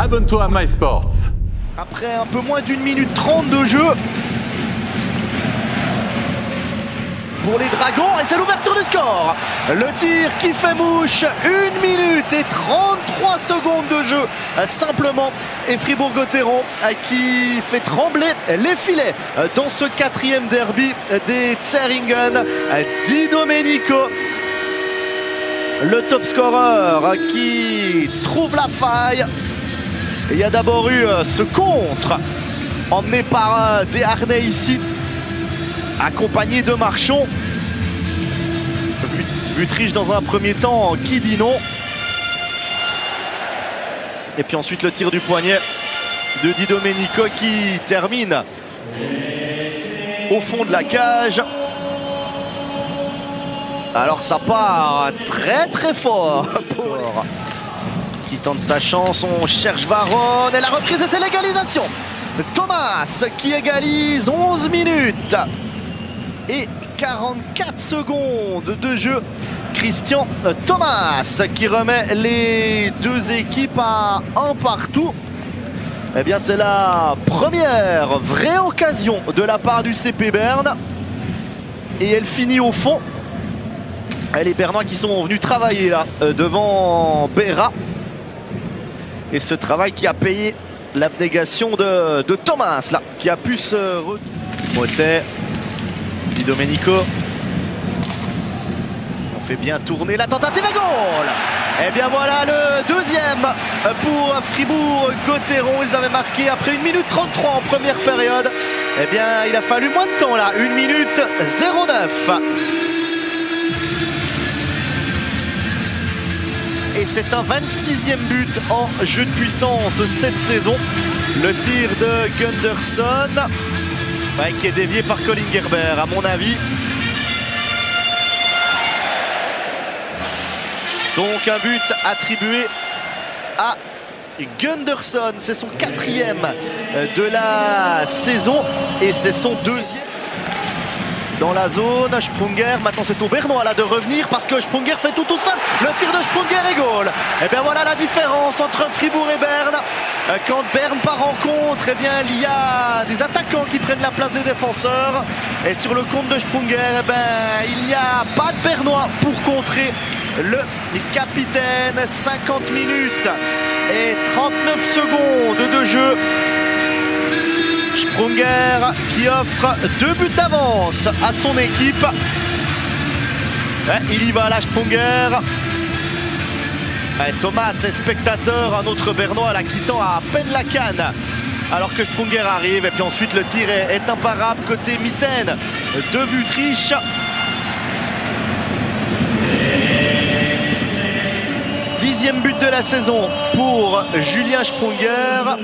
abonne-toi à MySports. Après un peu moins d'1 minute 30 de jeu pour les Dragons, et c'est l'ouverture du score. Le tir qui fait mouche, 1 minute et 33 secondes de jeu simplement, et Fribourg-Gotteron qui fait trembler les filets dans ce 4e derby des Zähringen. Di Domenico, le top scorer, qui trouve la faille. Il y a d'abord eu ce contre emmené par des Harnais ici, accompagné de Marchand. Wüttrich dans un premier temps qui dit non. Et puis ensuite le tir du poignet de Di Domenico qui termine au fond de la cage. Alors ça part très très fort pour qui tente sa chance. On cherche Varron et la reprise, et c'est l'égalisation. Thomas qui égalise, 11 minutes et 44 secondes de jeu. Christian Thomas qui remet les deux équipes à un partout. Eh bien, c'est la première vraie occasion de la part du CP Berne. Et elle finit au fond. Et les Bernois qui sont venus travailler là, devant Béra. Et ce travail qui a payé l'abnégation de Thomas, là, qui a pu se... Motet, Di Domenico. On fait bien tourner la tentative et goal. Et bien voilà le deuxième pour Fribourg-Gotteron. Ils avaient marqué après 1 minute 33 en première période. Et bien il a fallu moins de temps là, 1 minute 09. Et c'est un 26e but en jeu de puissance cette saison. Le tir de Gunderson, qui est dévié par Colin Gerber, à mon avis. Donc un but attribué à Gunderson. C'est son 4e de la saison et c'est son 2e. Dans la zone, Sprunger, maintenant c'est au Bernois là de revenir parce que Sprunger fait tout seul. Le tir de Sprunger est goal. Et bien voilà la différence entre Fribourg et Berne. Quand Berne part en contre, et bien il y a des attaquants qui prennent la place des défenseurs. Et sur le compte de Sprunger, et bien il n'y a pas de Bernois pour contrer le capitaine. 50 minutes et 39 secondes de jeu. Sprunger qui offre 2 buts d'avance à son équipe. Il y va là, Sprunger. Thomas est spectateur, un autre Bernois là qui tend à peine la canne alors que Sprunger arrive. Et puis ensuite le tir est imparable côté mitaine de Wüttrich. Dixième but de la saison pour Julien Sprunger.